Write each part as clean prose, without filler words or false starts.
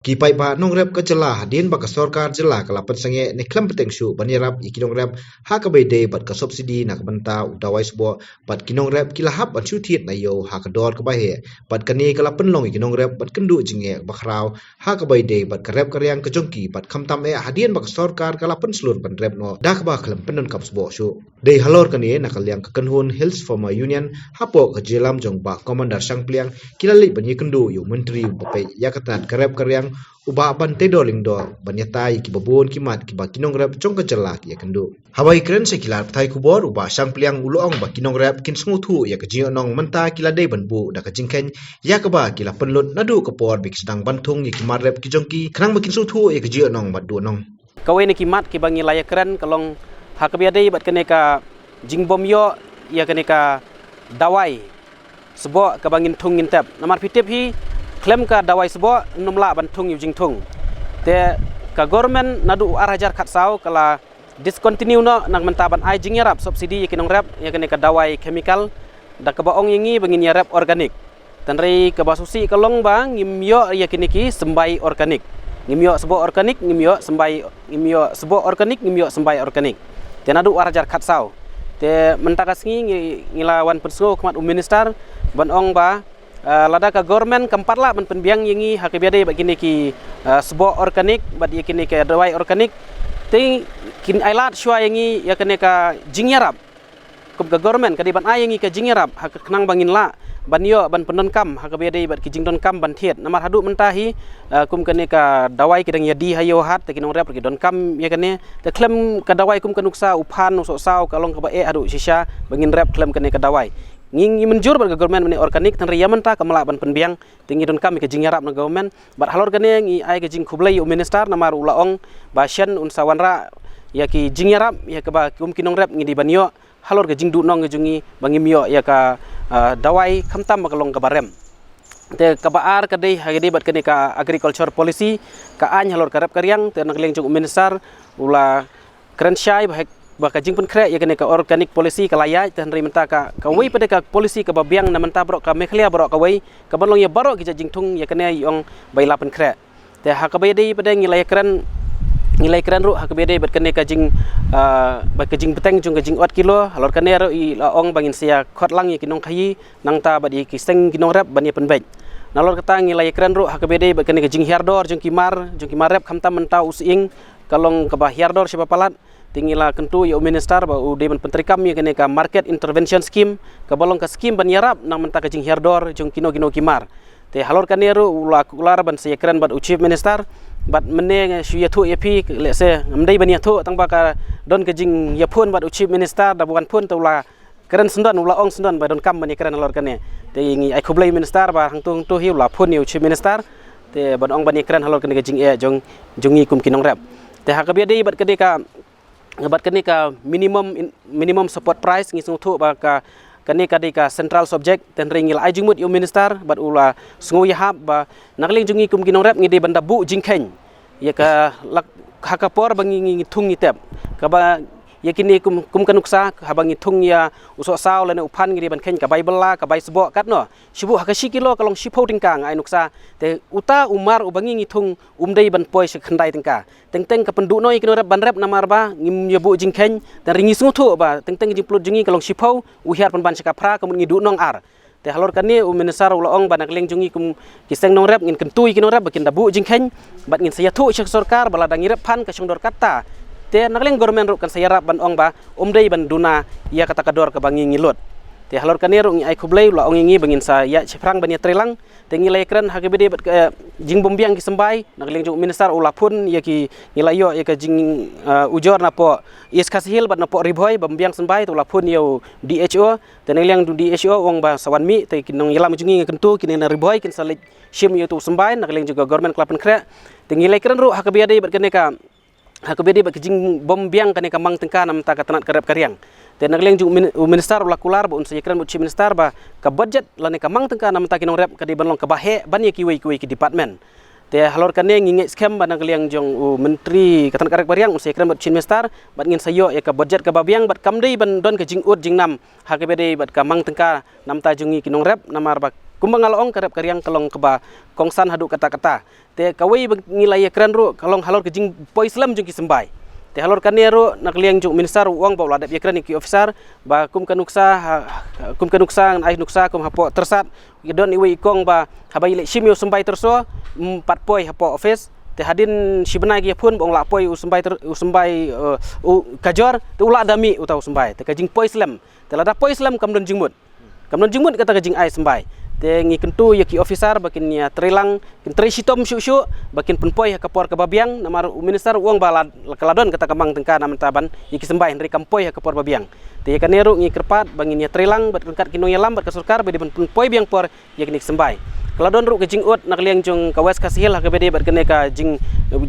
Kipai ba nongrep ka jela hadin ba ka sorkar jela kala pensange ne klam peteng shu banirap iki nongrep ha ka bai de bat ka subsidi nak banta udawai sbo bat ki nongrep kila hap an shu thiet na yo ha ka dor ka ba he bat ka ni kala penlong iki nongrep bat kendu jinge ba khrau ha ka bai de bat ka rep ka riang ka jongki bat kham tam e hadin ba ka sorkar kala pen slur ban rep no dak ba klam penon kap sbo shu de halor ka ni nak liang ka kanhun hills former union hapo ka jelam jong ba commander sangpliang kila li banyi kendu yo menteri ba pe yakatan ka rep ka riang uba ban tedo lingdo banyatai ki babon ki mat ki bakinong rap chong ka jalak ya kendu hawai kren se kilar thai kubor uba sang pliang uloong bakinong rap kin smuthu ya ka jio nong manta kila dei ban bu da ka jingkhen ya ka ba kila penlut nadu ka por bik sedang bantung ya ki mat rap ki jongki khrang bakin suthu ya ka jio nong mat du nong kawai ni ki mat ki bangi laya kren kalong hakabia dei bat kene ka jingbom yo ya kene ka dawai sebo ka bangin thungin tap namar pitip hi klaim ka dawai sebo numla bantung yu jingtung te ka government nadu arajar khatsau kala discontinue no nang mentaban ai jingyarap subsidi yakinong rap yakene ka dawai chemical da ka baong yingi bangin yarap organik tanrei ka basusi kalong bang ngimyo yakini ki sembai organik ngimyo sebo organik ngimyo sembai organik te nadu arajar khatsau te mentakasngi ngilawan pensuo kmat minister banong ba lada ka government keempat lah penbiang yangi hakibiade begini ki sebuah organik bad yakini ka dawai organik ting kin ailat shua yangi yakene ka jingyarap kum ka government kadi ban ayangi ka jingyarap hak kenang bangin la ban yo ban penon kam hakibiade bad ki jingdon kam ban thiet namar hadu mentahi kum kene ka dawai kidang yadi hayo hat te kinong rep ki don kam yakene te klem ka dawai kum kanuksa uphan usok saw kalong ka ba adu shisha bangin rep klem kene ka dawai ngingi menjur bar government meni organik tan riya menta kamala ban penbiang tingi don kami ke jingyarap na government bar halor gane ngi ai ke jing khublai u minister namar ulaong basyan un sawanra ya ki jingyarap ya ke ba kum kinong rep ngi di banyo halor ke jing du nong jungi bangimyo ya ka dawai khamtam bakalong ka barem te kabaar ka dei hagedi bat kene ka agriculture policy ka an halor ka rep karyang te nakleng jung minister ula krensyai baka jing pun kre ya kene ka organic policy ka laya tan ri menta ka wei pada ka policy ka babiang na menta bro ka mekhlia bro ka wei ka balong ya baro ki jing thung ya kene yong baila pen kre te ha ka bedi pada ngilai kran ru ha ka bedi bat kene ka jing ba ka jing peteng jung ka jing 8 kilo halor kene ro i la ong bangin sia khot lang ya kinong khayi nang ta ba di ki seng kinong rap ban ya pen bej nalor kata ngilai kran ru ha ka bedi bat kene ka jing hiardor jung kimar rep khamta menta using kalong ka ba hiardor siapa palat tinggilah kentu ya minister ba ude ban pentrikam ya kene ka market intervention scheme ka bolong ka scheme ban yarap nang menta ka jing hiardor jung kino kimar te halor kaneru ular ban sekren bat chief minister bat mene shuya thu epi lese ngamdai ban ya thu tang ba ka don ka jing ya phun bat chief minister da bukan pun tula keren sundan ula ong sundan ba don kam ban keren halor kane te ngi ai khublai minister ba hangtung tu hi ula phun ya chief minister te ban ong ban keren halor kane ka jing jungi kum kinong rap te hakabia dei bat kade ka ngabat kene ka minimum support price ngisung thu ba ka kene ka ka central subject ten ringil ai jungmut yo minister bat ula sngu ya hab ba nakling jungi kum kinong rap ngide banda bu jingkhen ya ka hakapor bangi ngi thung ni tep ka ba yakini kum kanuksa habangi thung ya usok saw lene uphan ngide ban khen ka bible la ka bai sbo kat no shibu hakashi kilo kalong shipho tingkang ai nuksa te uta umar ubangi ngi thung umdei ban poi se khandai tingka teng ka pendu noi kino rap ban rap namar ba ngim yebu jingkhen dan ringi sungthu ba teng jing plut jungi kalong shipho uhiar pan ban sekapra kamun ngi du nong ar te halor kani minister ulaong banak leng jungi kum kiseng nong rap ngin kentui kino rap bakin dabu jingkhen bat ngin saya thu syek sarkar bala dangi rap pan ka songdor kata te nakleng government ru kan sayarap ban ong ba umdei ban duna ia kata kador ke bangi ngilut te halor kaneru ngi ai khublai la ong ngi bangin sa ya chifrang ban ya trelang te ngilai kren hakebede bat jing bombiang ki sembai nakleng jung minister ulapun ya ki ngilayo ya ka jing ujor na po is kasihil bat na po ribhoi bombiang sembai tu lapun yo DHO te nakleng DHO ong ba sawan mi te kinong yala majungi kentu kinena ribhoi kin salit shim yo tu sembai nakleng juga government klapan kre te ngilai kren ru hakebede bat kene ka hakabedi bak jing bom biang kane kamang tengka nam ta katanat karep karyang te nagleng jung minister ulakular ba unsa yakran chief minister ba ka budget lane kamang tengka nam ta kinong rep kadi banlong ka bahe ban ye kiwi ki department te halor kane nginge scam ba nagleng jung menteri katanat karep karyang unsa yakran chief minister bat ngin sayo ya ka budget ka babiang bat kamdei ban don ka jing ut jing nam hakabedi bat kamang tengka nam ta jungi kinong rep namar ba kumbang ngalong karep karyang kalong keba kongsan hadu kata-kata te kawai ngilai kran ru kalong halor ke jing poislam jung ki sembai te halor kanero nakliang jung minister uang bawa ladap yakran ki officer ba kum kanuksa ai nuksa kum hapo tersat idon iwe ikong ba habai le shimyo sembai terso 4 poi hapo office te hadin shibna gi pun bong la poi usumbai kajor te ula dami utau sembai te kajing poislam te lada poislam kamdon jingmut kata kajing ai sembai te ngi kentu yaki officer bakin ya trelang kin tre sitom syu bakin penpoi kapor ke babiang namar minister uang balad keladon kata kamang tengka nam taban yaki sembai henry kampoi kapor babiang te yakanero ngi kerpat bangin ya trelang bat rengkat kinong yalam bat kasurkar bedi penpoi biang por yakni sembai keladon ru kajing ut nakliang jong kawas kasihil hakabede bat kene ka jing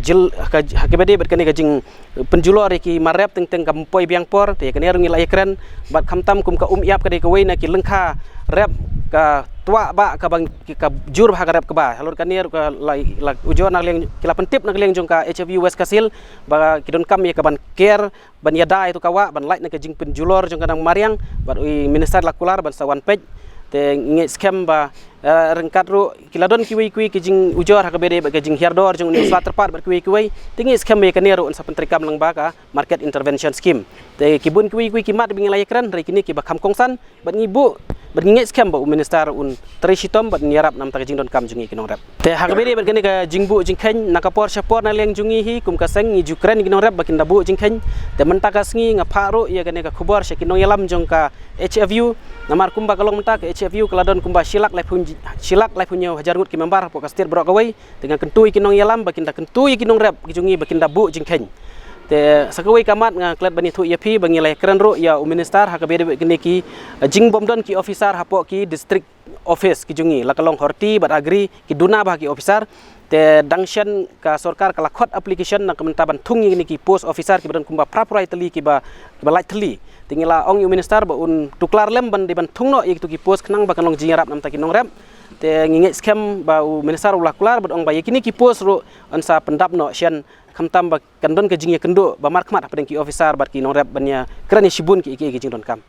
jil hakabede bat kene ka jing penjulor yaki marep teng kampoi biang por te yakanero ngi laikren bat khamtam kum ka iap kade ka weina ki lengkha rep ka tua ba ka bang ka jur ba ka rep ka ba halur kanir ka la ujo nakliang kila pentip nakliang jong ka HFU West Kasil ba kidon kam ya ka ban care ban yada itu kawa ban light na ka jing penjulor jong kadang mariang bat minister lakular ban sawan pej te ngi scam ba rengkat ru kiladon kiwi ki jing ujor hakabede ba jing hiardor jong universitas terpat ba kiwi tingi scam ya kanir un sa pentrikam lang ba ka market intervention scheme te kibun kiwi kimat bingilai kran dari kini ki ba kam kongsan bat ngibu bernginget scam ba minister un trisitom bat nyarap nam ta jing don kam jungi kinong rap te hakabede bat kene ka jingbu jingkhen nakapor syapor na leng jungi hi kum kaseng ngi jukren kinong rap bakin dabu jingkhen te mentakas ngi ngapharu ya kene ka khubor syakinong yalam jong ka HFU namar kumba kalong menta ka HFU keladon kumba silak lai punyo hajar ngut ki membar po kastir brok kawai dengan kentui kinong yalam bakin da kentui kinong rap jungi bakin dabu jingkhen te sakawai kamat nga klat bani thu yapi bangilai kran ro ya minister hakabede kene ki jing bomdon ki officer hapo ki district office ki jungi lakalong horti bat agri ki duna bah ki officer te dangshan ka sarkar kala khot application na kementaban thungi ni ki post officer ki badan kumba prapurai teli ki ba light teli tingila ong minister ba un tuklar lem ban di ban thungno ik tu ki post khnang ba kanong jingarap nam ta ki nong rap te nginget scam ba minister ulah kular ba ong ba yakini ki post ro ansa pendap no sian khamtam ba kandon ke jingya kendo ba markmat apa ki officer bat ki nong rap banya kerani shibun ki jing don kam